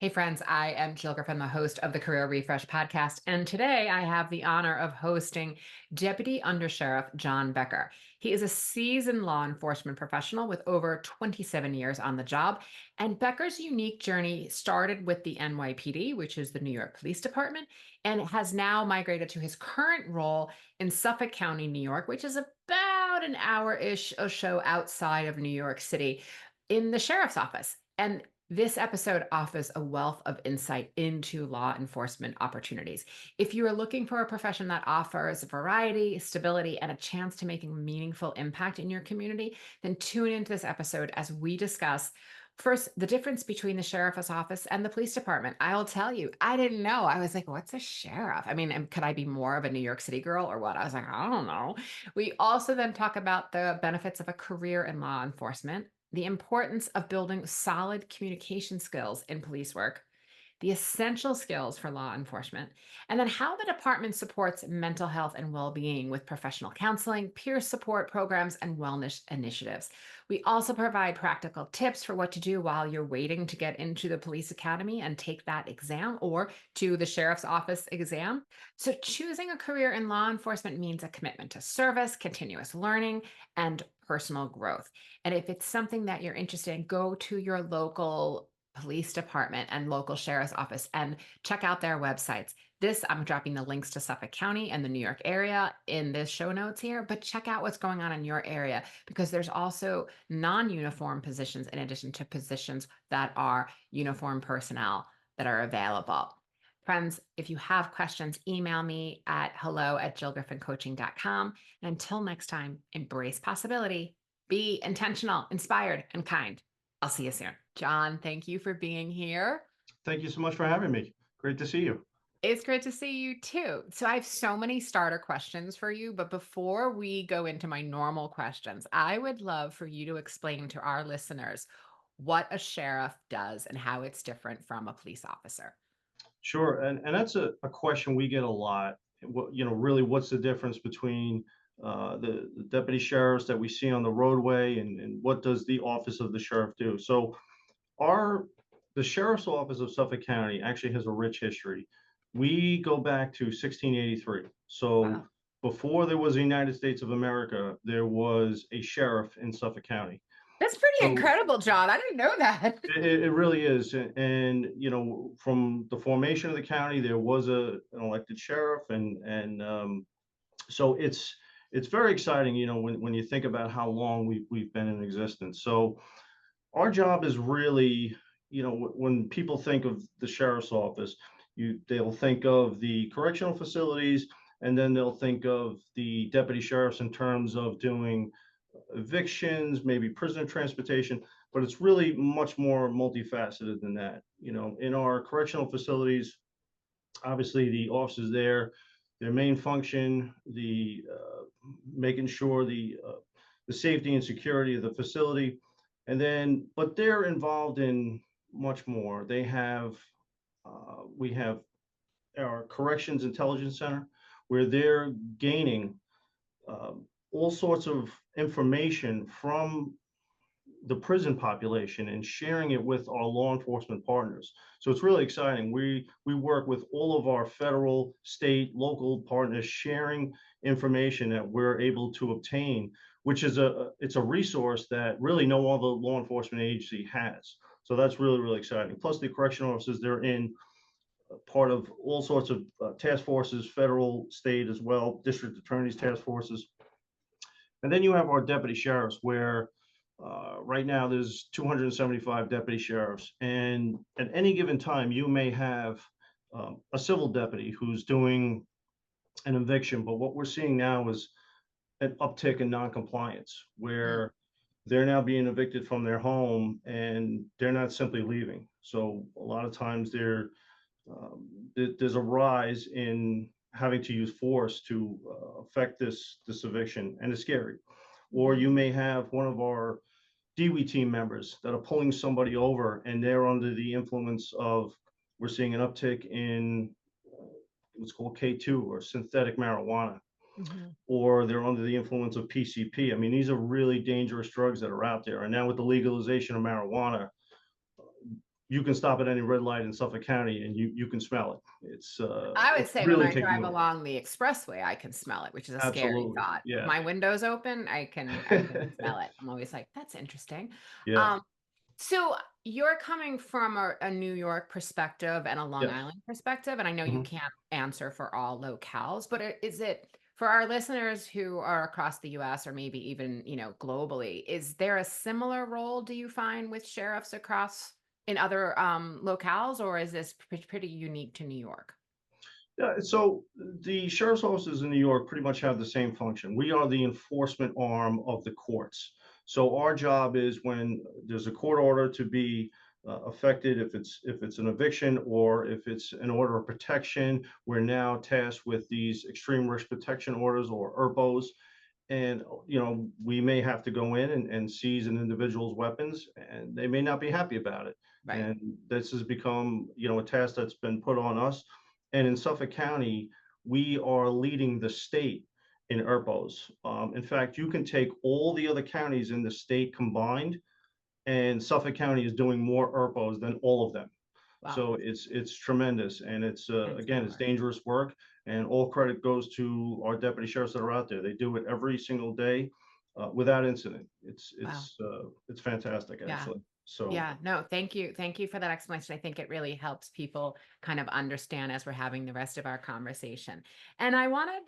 Hey friends, I am Jill Griffin, the host of the Career Refresh podcast, and today I have the honor of hosting Deputy Undersheriff John Becker. He is a seasoned law enforcement professional with over 27 years on the job, and Becker's unique journey started with the NYPD, which is the New York Police Department, and has now migrated to his current role in Suffolk County, New York, which is about an hour-ish or so outside of New York City, in the sheriff's office. And this episode offers a wealth of insight into law enforcement opportunities. If you are looking for a profession that offers variety, stability, and a chance to make a meaningful impact in your community, then tune into this episode as we discuss first the difference between the sheriff's office and the police department. I'll tell you, I didn't know. I was like, what's a sheriff? I mean, could I be more of a New York City girl or what? I was like, I don't know. We also then talk about the benefits of a career in law enforcement, the importance of building solid communication skills in police work, the essential skills for law enforcement, and then how the department supports mental health and well being with professional counseling, peer support programs, and wellness initiatives. We also provide practical tips for what to do while you're waiting to get into the police academy and take that exam or to the sheriff's office exam. So, choosing a career in law enforcement means a commitment to service, continuous learning, and personal growth. And if it's something that you're interested in, go to your local police department and local sheriff's office and check out their websites. I'm dropping the links to Suffolk County and the New York area in the show notes here, but check out what's going on in your area because there's also non-uniform positions in addition to positions that are uniform personnel that are available. Friends, if you have questions, email me at hello@jillgriffincoaching.com. And until next time, embrace possibility, be intentional, inspired, and kind. I'll see you soon. John, thank you for being here. Thank you so much for having me. Great to see you. It's great to see you too. So, I have so many starter questions for you, but before we go into my normal questions, I would love for you to explain to our listeners what a sheriff does and how it's different from a police officer. Sure. And that's a question we get a lot. Really, what's the difference between the deputy sheriffs that we see on the roadway and what does the office of the sheriff do? So, our the sheriff's office of Suffolk County actually has a rich history. We go back to 1683. So, Wow. before there was the United States of America, there was a sheriff in Suffolk County. That's pretty So, incredible, John. I didn't know that. it really is, and from the formation of the county, there was an elected sheriff, and so it's very exciting, when you think about how long we've been in existence. So our job is really, when people think of the sheriff's office, they'll think of the correctional facilities, and then they'll think of the deputy sheriffs in terms of doing evictions, maybe prisoner transportation, but it's really much more multifaceted than that. In our correctional facilities, obviously the officers there, their main function, the making sure the safety and security of the facility, and then but they're involved in much more. We have our corrections intelligence center where they're gaining all sorts of information from the prison population and sharing it with our law enforcement partners. So it's really exciting. We work with all of our federal, state, local partners, sharing information that we're able to obtain, which is it's a resource that really no other law enforcement agency has. So that's really, really exciting. Plus the correctional officers, they're in part of all sorts of task forces, federal, state as well, district attorneys task forces. And then you have our deputy sheriffs, where right now there's 275 deputy sheriffs, and at any given time you may have a civil deputy who's doing an eviction. But what we're seeing now is an uptick in noncompliance, Mm. where they're now being evicted from their home and they're not simply leaving. So a lot of times there's a rise in having to use force to affect this eviction, and it's scary. Or you Mhm. may have one of our DWI team members that are pulling somebody over and they're under the influence of, we're seeing an uptick in what's called K2 or synthetic marijuana, Mhm. or they're under the influence of PCP. I mean, these are really dangerous drugs that are out there. And now with the legalization of marijuana, you can stop at any red light in Suffolk County and you can smell it. I would It's say when really I taking drive over. along the expressway, I can smell it, which is a scary Absolutely. thought. If Yeah. my window's open, I can smell it. I'm always like, that's interesting. Yeah. Um, so you're coming from a New York perspective and a Long Yes. Island perspective, and I know you Mhm. can't answer for all locales, but is it for our listeners who are across the US or maybe even, globally, is there a similar role do you find with sheriffs across in other locales, or is this pretty unique to New York? Yeah, so the sheriff's offices in New York pretty much have the same function. We are the enforcement arm of the courts. So our job is when there's a court order to be affected, if it's an eviction or if it's an order of protection, we're now tasked with these extreme risk protection orders or ERPOs. And we may have to go in and seize an individual's weapons, and they may not be happy about it. Right. And this has become a task that's been put on us. And in Suffolk County, we are leading the state in ERPOs. In fact, you can take all the other counties in the state combined, and Suffolk County is doing more ERPOs than all of them. Wow. So it's tremendous, and it's That's again, it's stellar. dangerous work, and all credit goes to our deputy sheriffs that are out there. They do it every single day without incident. It's Wow. it's it's fantastic, Yeah. actually. So Yeah, no, thank you. Thank you for that explanation. I think it really helps people kind of understand as we're having the rest of our conversation. And I wanted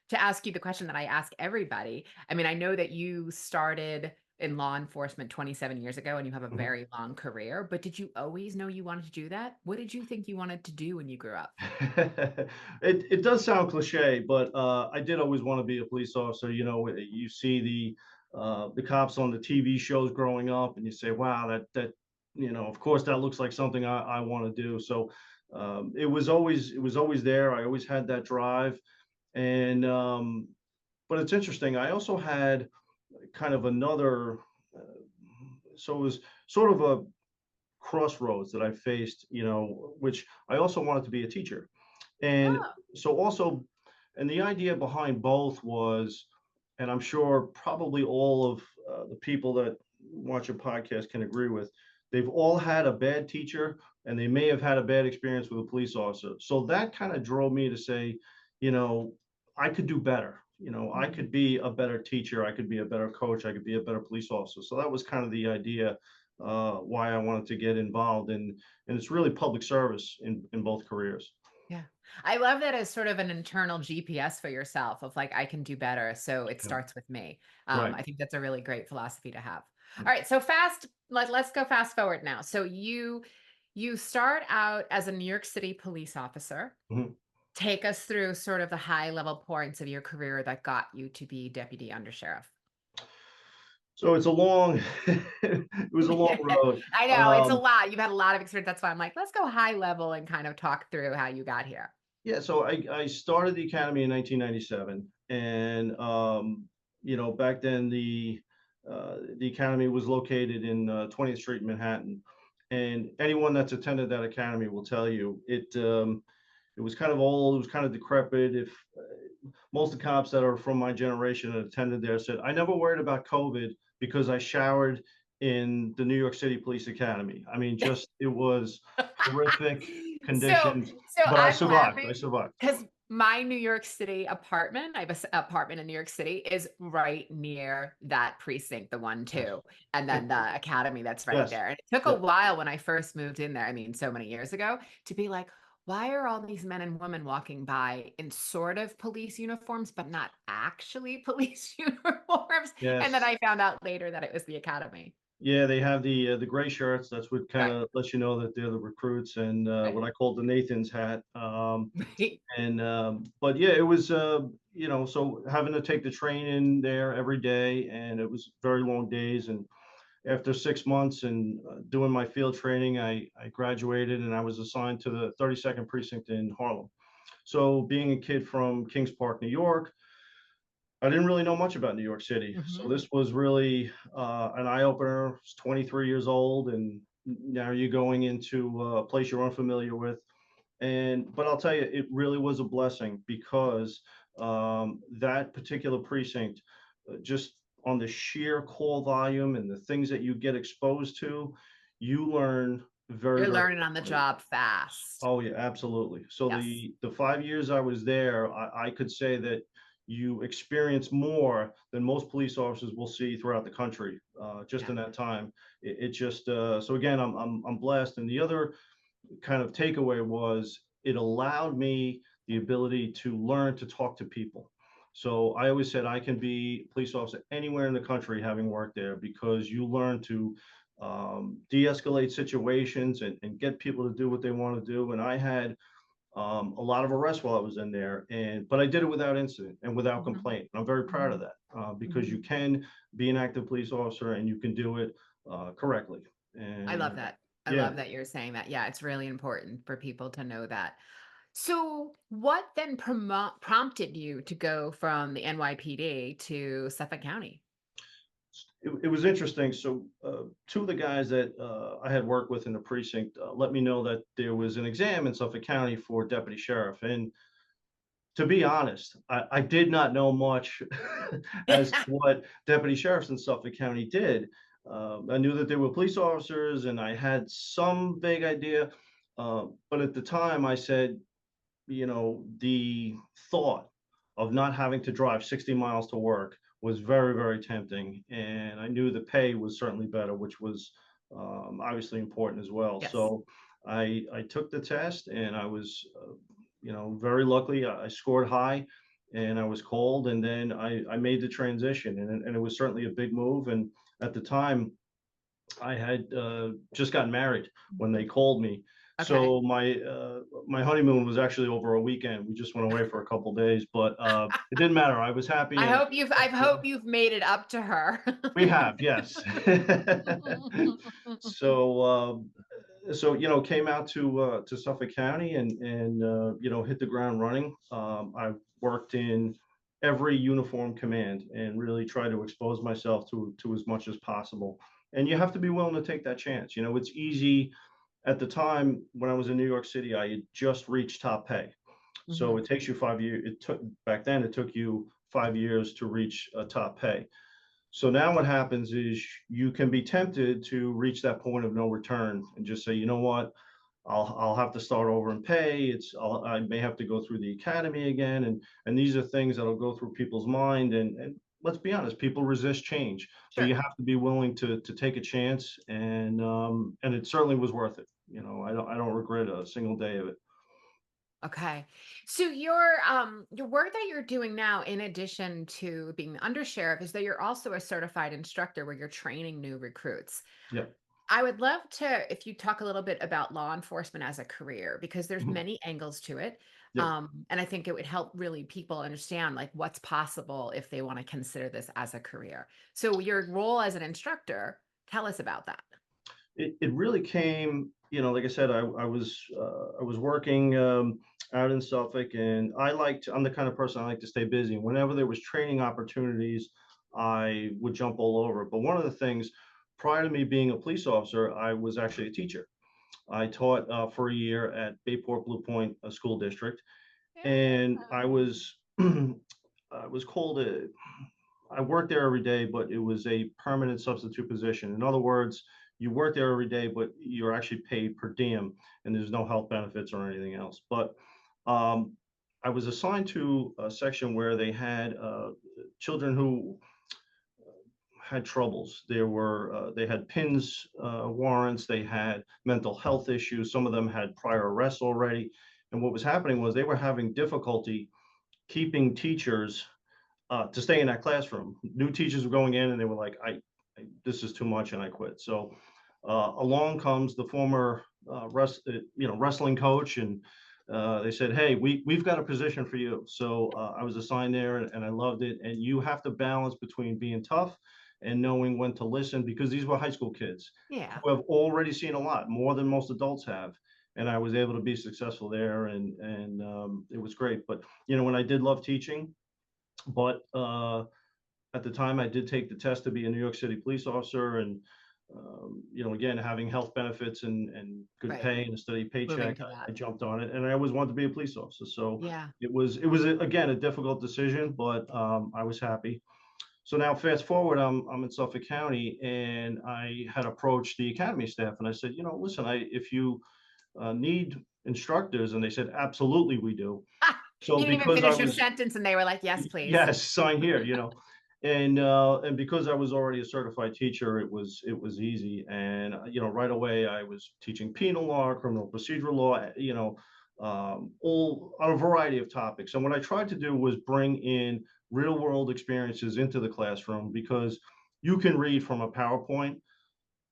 to ask you the question that I ask everybody. I mean, I know that you started in law enforcement 27 years ago and you have a mhm. very long career, but did you always know you wanted to do that? What did you think you wanted to do when you grew up? It does sound cliche, but I did always want to be a police officer. You see the cops on the TV shows growing up, and you say, "Wow, of course, that looks like something I want to do." So it was always there. I always had that drive, and but it's interesting. I also had kind of another. So it was sort of a crossroads that I faced, which I also wanted to be a teacher. And Oh, so also, and the idea behind both was, and I'm sure probably all of the people that watch a podcast can agree with, they've all had a bad teacher and they may have had a bad experience with a police officer. So that kind of drove me to say, you know, I could do better. I mhm. could be a better teacher. I could be a better coach. I could be a better police officer. So that was kind of the idea why I wanted to get involved in, and it's really public service in both careers. Yeah. I love that as sort of an internal GPS for yourself of like, I can do better. So it Yeah. starts with me. Right. I think that's a really great philosophy to have. All right. So let's go fast forward now. So you start out as a New York City police officer. Mhm. Take us through sort of the high level points of your career that got you to be deputy undersheriff. So it's a long, it was a long road. I know it's a Um, lot. You've had a lot of experience. That's why I'm like, let's go high level and kind of talk through how you got here. yeah, so I started the academy in 1997, and back then the academy was located in 20th Street in Manhattan, and anyone that's attended that academy will tell you it was kind of old, it was kind of decrepit. If most of the cops that are from my generation that attended there said, I never worried about COVID because I showered in the New York City Police Academy. I mean, just it was horrific So conditions, so but I I'm survived. I laughing survived. because my New York City apartment, I have a apartment in New York City, is right near that precinct, the one, Yes. two, and then the academy that's right Yes. there. And it took a Yeah. while when I first moved in there, I mean, so many years ago, to be like, why are all these men and women walking by in sort of police uniforms, but not actually police uniforms? And then Yes. I found out later that it was the academy. Yeah, they have the gray shirts. That's what kind Right. of lets you know that they're the recruits, and Right. what I call the Nathan's hat. Right. And but yeah, it was so having to take the train in there every day, and it was very long days. And after 6 months and doing my field training, I graduated and I was assigned to the 32nd precinct in Harlem. So being a kid from Kings Park, New York, I didn't really know much about New York City. So Mhm. this was really an eye opener. I was 23 years old, and now you're going into a place you're unfamiliar with. But I'll tell you, it really was a blessing because that particular precinct, just on the sheer call volume and the things that you get exposed to, you learn very, You're very learning on the quickly. job fast. Oh, yeah, absolutely. So Yes. the 5 years I was there, I could say that you experience more than most police officers will see throughout the country, just Yeah. in that time. It just, so again, I'm blessed. And the other kind of takeaway was it allowed me the ability to learn to talk to people. So I always said I can be a police officer anywhere in the country having worked there because you learn to de-escalate situations and get people to do what they want to do. And I had a lot of arrests while I was in there, but I did it without incident and without Mhm. complaint. I'm very proud of Mhm. that because you Mhm. can be an active police officer and you can do it correctly. I And love that. I yeah, love that you're saying that. Yeah, it's really important for people to know that. So, what then prompted you to go from the NYPD to Suffolk County? it was interesting. So, two of the guys that I had worked with in the precinct let me know that there was an exam in Suffolk County for deputy sheriff. And to be honest, I did not know much as to what deputy sheriffs in Suffolk County did. I knew that they were police officers, and I had some vague idea. But at the time, I said, the thought of not having to drive 60 miles to work was very, very tempting. And I knew the pay was certainly better, which was obviously important as well. Yes. So I took the test and I was, very lucky. I scored high and I was called. And then I made the transition. And it was certainly a big move. And at the time, I had just gotten married when they called me. Okay. So my honeymoon was actually over a weekend. We just went away for a couple days, but it didn't matter. I was happy, and I hope you've made it up to her. we have, yes. So came out to Suffolk County and hit the ground running. I worked in every uniform command and really tried to expose myself to as much as possible. And you have to be willing to take that chance. It's easy at the time when I was in New York City, I had just reached top pay. So Mhm. it takes you 5 years. Back then, it took you 5 years to reach a top pay. So now what happens is you can be tempted to reach that point of no return and just say, you know what, I'll have to start over and pay. I may have to go through the academy again, and these are things that'll go through people's mind. And let's be honest, people resist change, but you Sure. have to be willing to take a chance, and it certainly was worth it. I don't regret a single day of it. Okay. So your work that you're doing now, in addition to being the undersheriff, is that you're also a certified instructor where you're training new recruits. Yeah. I would love to, if you talk a little bit about law enforcement as a career, because there's Mhm. many angles to it. Yeah. And I think it would help really people understand like what's possible if they want to consider this as a career. So your role as an instructor, tell us about that. It really came, like I said, I was working out in Suffolk, and I'm the kind of person I like to stay busy. Whenever there was training opportunities, I would jump all over. But one of the things, prior to me being a police officer, I was actually a teacher. I taught for a year at Bayport Blue Point School District, and I was I was called a I worked there every day, but it was a permanent substitute position. In other words, you work there every day, but you're actually paid per diem, and there's no health benefits or anything else. But um, I was assigned to a section where they had children who had troubles. They had PINS warrants, they had mental health issues. Some of them had prior arrests already, and what was happening was they were having difficulty keeping teachers to stay in that classroom. New teachers were going in and they were like, this is too much, and I quit. So along comes the former wrestling coach, and they said, hey, we've got a position for you. So I was assigned there, and I loved it. And you have to balance between being tough and knowing when to listen, because these were high school kids Yeah. who have already seen a lot more than most adults have. And I was able to be successful there, and it was great. But when I did love teaching, but at the time, I did take the test to be a New York City police officer, and again, having health benefits and good Right. pay and a steady Moving paycheck, to that. I jumped on it, and I always wanted to be a police officer. So Yeah. again, a difficult decision, but I was happy. So now fast forward, I'm in Suffolk County, and I had approached the academy staff, and I said, listen, if you need instructors, and they said, absolutely, we do. So You didn't even because I finish your was, sentence, and they were like, "Yes, please." yes, sign here, and because I was already a certified teacher, it was easy, and right away I was teaching penal law, criminal procedural law, all on a variety of topics. And what I tried to do was bring in real world experiences into the classroom, because you can read from a PowerPoint,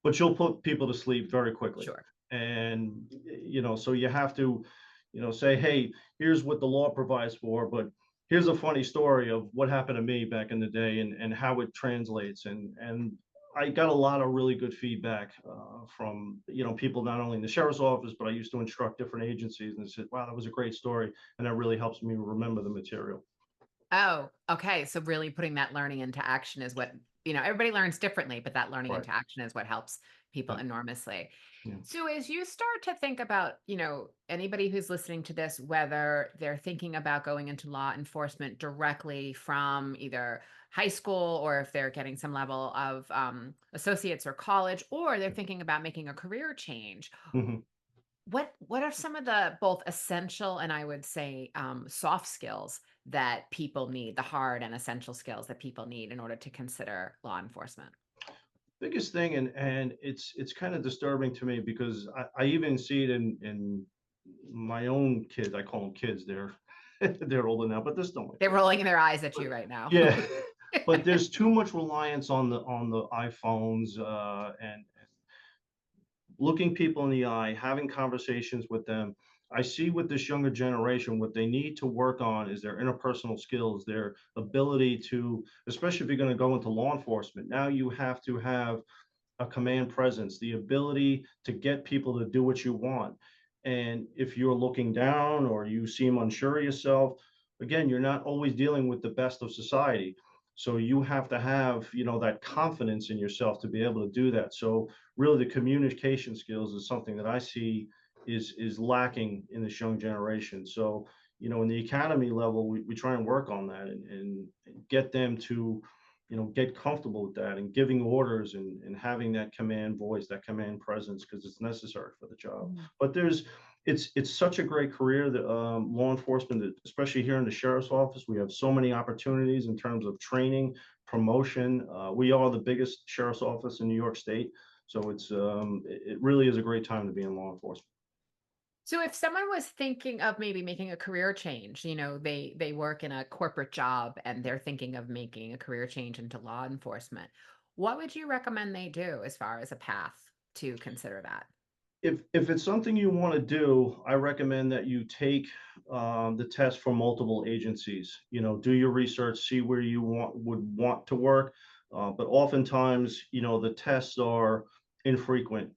but you'll put people to sleep very quickly. Sure. And so you have to say, hey, here's what the law provides for, but here's a funny story of what happened to me back in the day, and how it translates. And I got a lot of really good feedback from people, not only in the sheriff's office, but I used to instruct different agencies, and they said, wow, that was a great story, and that really helps me remember the material. Oh, okay. So really putting that learning into action is what, everybody learns differently, but that learning Right. into action is what helps people Yeah. enormously. Yeah. So as you start to think about, anybody who's listening to this, whether they're thinking about going into law enforcement directly from either high school, or if they're getting some level of associates or college, or they're thinking about making a career change, Mhm. what are some of the both essential and, I would say, soft skills that people need, the hard and essential skills that people need in order to consider law enforcement? Biggest thing, and it's kind of disturbing to me, because I even see it in my own kids. I call them kids. They're they're older now, but they're still my They're kids. rolling their eyes at But you right now. yeah, but there's too much reliance on the iPhones, and looking people in the eye, having conversations with them. I see with this younger generation, what they need to work on is their interpersonal skills, their ability to, especially if you're going to go into law enforcement. Now you have to have a command presence, the ability to get people to do what you want. And if you're looking down, or you seem unsure of yourself, again, you're not always dealing with the best of society. So you have to have, that confidence in yourself to be able to do that. So really the communication skills is something that I see is lacking in this young generation. So, in the academy level, we try and work on that, and get them to get comfortable with that, and giving orders, and having that command voice, that command presence, because it's necessary for the job. Mhm. But it's such a great career, that law enforcement, especially here in the sheriff's office, we have so many opportunities in terms of training, promotion. We are the biggest sheriff's office in New York State, so it really is a great time to be in law enforcement. So if someone was thinking of maybe making a career change, they work in a corporate job and they're thinking of making a career change into law enforcement, what would you recommend they do as far as a path to consider that? If it's something you want to do, I recommend that you take the test from multiple agencies. Do your research, see where you would want to work. But oftentimes, the tests are infrequent.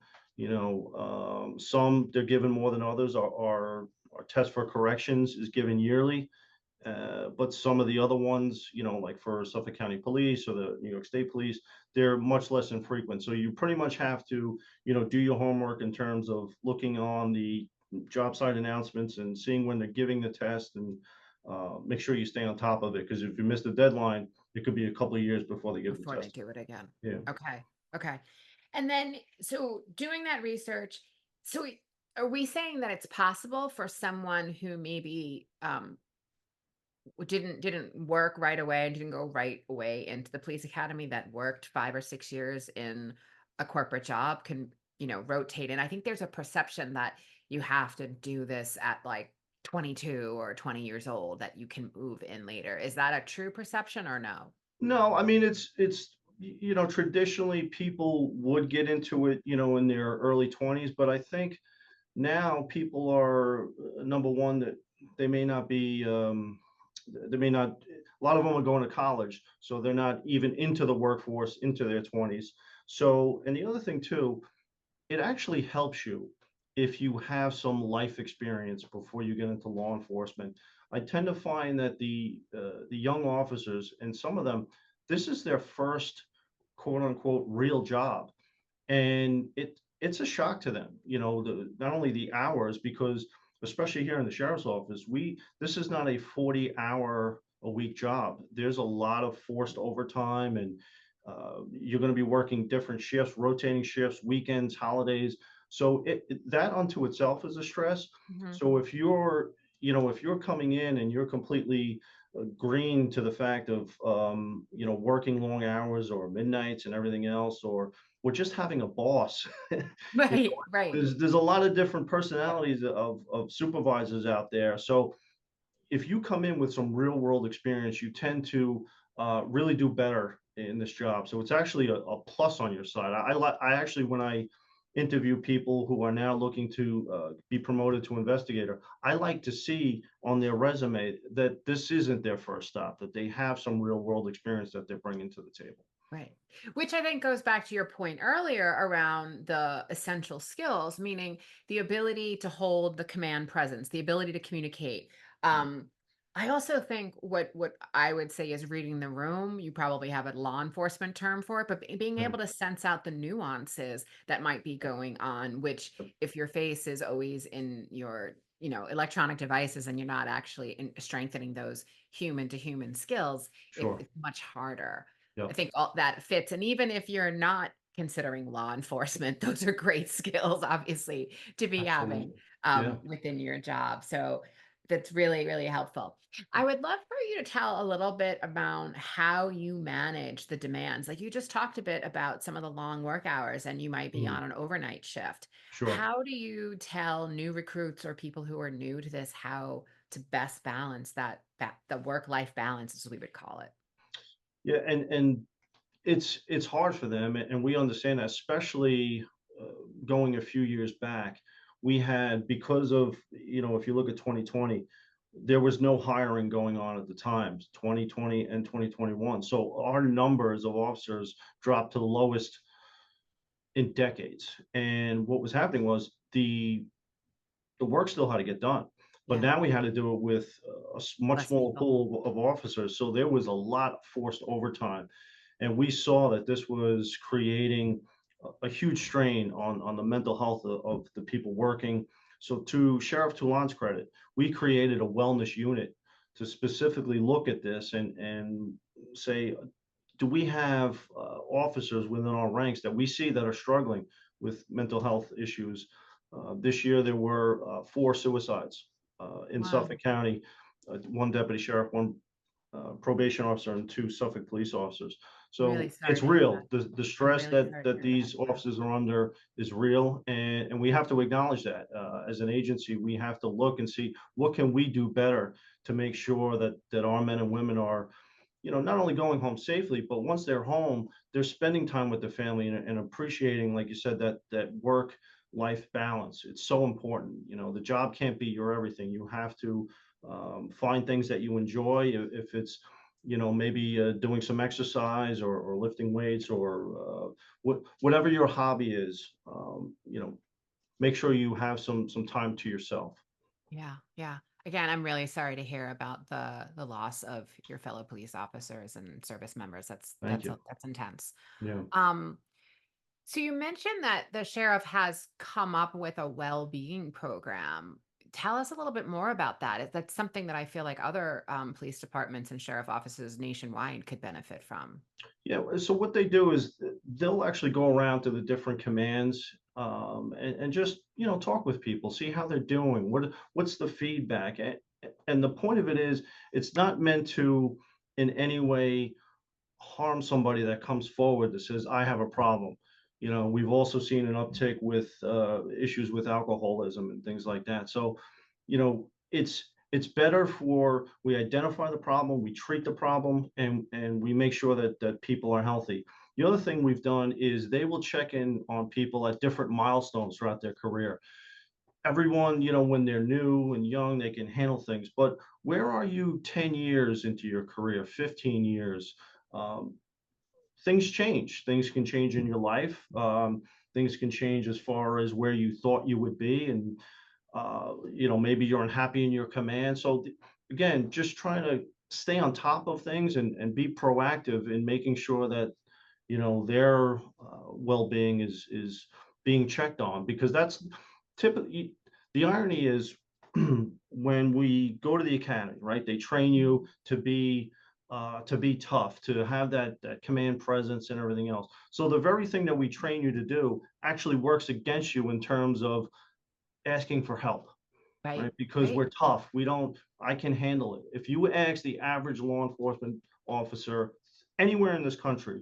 Some they're given more than others. Our test for corrections is given yearly. But some of the other ones, like for Suffolk County Police or the New York State Police, they're much less infrequent. So you pretty much have to, do your homework in terms of looking on the job site announcements, and seeing when they're giving the test, and make sure you stay on top of it, because if you miss the deadline, it could be a couple of years before they give the Before they test. do it again. Yeah. Okay. Okay. And then, so doing that research, so are we saying that it's possible for someone who maybe didn't work right away, didn't go right away into the police academy, that worked 5 or 6 years in a corporate job, can, rotate in? I think there's a perception that you have to do this at like 22 or 20 years old, that you can move in later. Is that a true perception or no? No, I mean, traditionally people would get into it, in their early 20s, but I think now people are, number one, that they may not be, they may not, a lot of them are going to college, so they're not even into the workforce into their 20s. So, and the other thing too, it actually helps you if you have some life experience before you get into law enforcement. I tend to find that the young officers, and some of them, this is their first quote unquote real job, and it's a shock to them. Not only the hours, because especially here in the sheriff's office, we this is not a 40-hour a week job. There's a lot of forced overtime, and you're going to be working different shifts, rotating shifts, weekends, holidays. So that unto itself is a stress. Mhm. So if you're, if you're coming in and you're completely green to the fact of, working long hours or midnights and everything else, or just having a boss, Right, right. there's a lot of different Yep. personalities of supervisors out there. So if you come in with some real world experience, you tend to really do better in this job. So it's actually a plus on your side. I actually, when I interview people who are now looking to be promoted to investigator, I like to see on their resume that this isn't their first stop, that they have some real world experience that they're bringing to the table. Right. Which I think goes back to your point earlier around the essential skills, meaning the ability to hold the command presence, the ability to communicate. Right. Um, I also think what I would say is reading the room. You probably have a law enforcement term for it, but being able Right. to sense out the nuances that might be going on, which if your face is always in your, electronic devices and you're not actually strengthening those human to human skills, Sure. it's much harder. I Yep. think all that fits. And even if you're not considering law enforcement, those are great skills, obviously, to be having Absolutely. Yeah. within your job. So that's really, really helpful. I would love for you to tell a little bit about how you manage the demands. Like you just talked a bit about some of the long work hours and you might be Mhm. on an overnight shift. Sure. How do you tell new recruits or people who are new to this how to best balance that the work-life balance, as we would call it? Yeah. And it's hard for them, and we understand that, especially going a few years back. We had, because of, if you look at 2020, there was no hiring going on at the time, 2020 and 2021. So our numbers of officers dropped to the lowest in decades. And what was happening was the work still had to get done, but Yeah, now we had to do it with a much less smaller people. pool of officers. So there was a lot of forced overtime, and we saw that this was creating a huge strain on the mental health of the people working. So, to Sheriff Toulon's credit, we created a wellness unit to specifically look at this and say, do we have officers within our ranks that we see that are struggling with mental health issues? This year, there were 4 suicides in Wow. Suffolk County, one deputy sheriff, one probation officer, and 2 Suffolk police officers. Really So sorry it's to hear that. real. The I'm stress really that sorry to that hear that. these Yeah. officers are under is real, and we have to acknowledge that. As an agency, we have to look and see what can we do better to make sure that our men and women are, not only going home safely, but once they're home, they're spending time with the family and appreciating, like you said, that work life balance. It's so important. The job can't be your everything. You have to find things that you enjoy. If it's, maybe doing some exercise, or lifting weights, or whatever your hobby is, make sure you have some time to yourself. Yeah, yeah. Again, I'm really sorry to hear about the loss of your fellow police officers and service members. That's Thank that's you. that's intense. Yeah. Um, so you mentioned that the sheriff has come up with a well-being program. Tell us a little bit more about that. That's something that I feel like other police departments and sheriff offices nationwide could benefit from. Yeah, so what they do is they'll actually go around to the different commands, and just, talk with people, see how they're doing, what's the feedback, and the point of it is, it's not meant to in any way harm somebody that comes forward that says, I have a problem. We've also seen an uptick with issues with alcoholism and things like that. So, it's better for, we identify the problem, we treat the problem, and we make sure that people are healthy. The other thing we've done is they will check in on people at different milestones throughout their career. Everyone, when they're new and young, they can handle things, but where are you 10 years into your career, 15 years? Um, Things change. Things can change in your life. Things can change as far as where you thought you would be, and maybe you're unhappy in your command. So again, just trying to stay on top of things, and be proactive in making sure that their well-being is being checked on, because that's typically, the irony is, when we go to the academy, right, they train you to be tough, to have that command presence and everything else. So the very thing that we train you to do actually works against you in terms of asking for help, Right. right? Because Right. we're tough. We don't, I can handle it. If you ask the average law enforcement officer anywhere in this country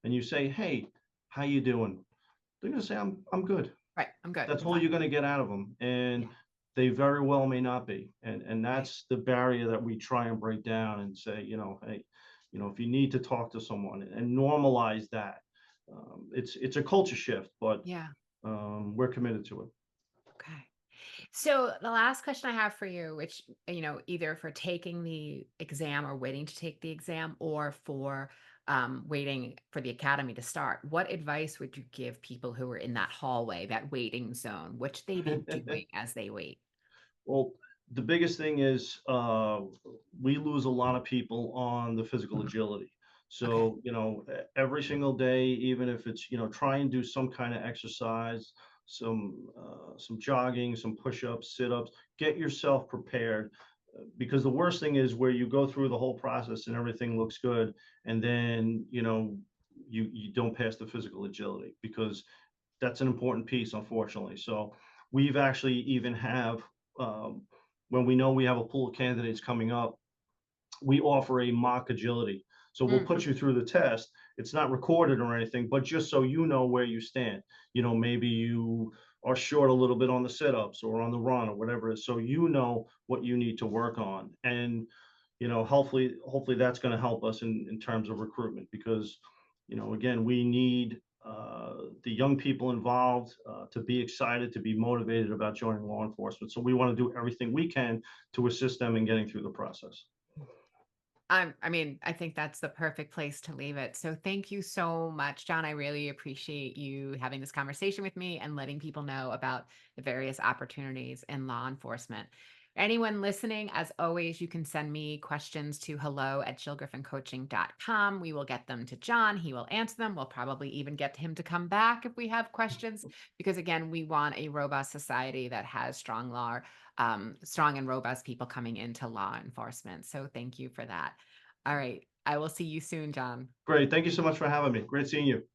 and you say, "Hey, how you doing?" They're gonna say, I'm good." Right. I'm good. That's I'm all fine. you're gonna get out of them, Yeah. and they very well may not be. And Right. that's the barrier that we try and break down and say, "Hey, if you need to talk to someone and normalize that." It's a culture shift, but Yeah. we're committed to it. Okay. So the last question I have for you, which, either for taking the exam or waiting to take the exam or for waiting for the academy to start, what advice would you give people who are in that hallway, that waiting zone? What should they be doing as they wait? Well, the biggest thing is we lose a lot of people on the physical agility. Okay. So, every single day, even if it's, try and do some kind of exercise, some jogging, some push-ups, sit-ups, get yourself prepared. Because the worst thing is where you go through the whole process and everything looks good, and then, you don't pass the physical agility because that's an important piece, unfortunately. So we've actually even have um, when we know we have a pool of candidates coming up, we offer a mock agility. So we'll Mm, put you through the test. It's not recorded or anything, but just so you know where you stand. Maybe you are short a little bit on the sit-ups or on the run or whatever it is, so you know what you need to work on. And hopefully that's going to help us in terms of recruitment because again, we need the young people involved to be excited, to be motivated about joining law enforcement. So we want to do everything we can to assist them in getting through the process. I think that's the perfect place to leave it. So thank you so much, John. I really appreciate you having this conversation with me and letting people know about the various opportunities in law enforcement. Anyone listening, as always, you can send me questions to hello@jillgriffincoaching.com. We will get them to John. He will answer them. We'll probably even get him to come back if we have questions, because again, we want a robust society that has strong and robust people coming into law enforcement. So thank you for that. All right. I will see you soon, John. Great. Thank you so much for having me. Great seeing you.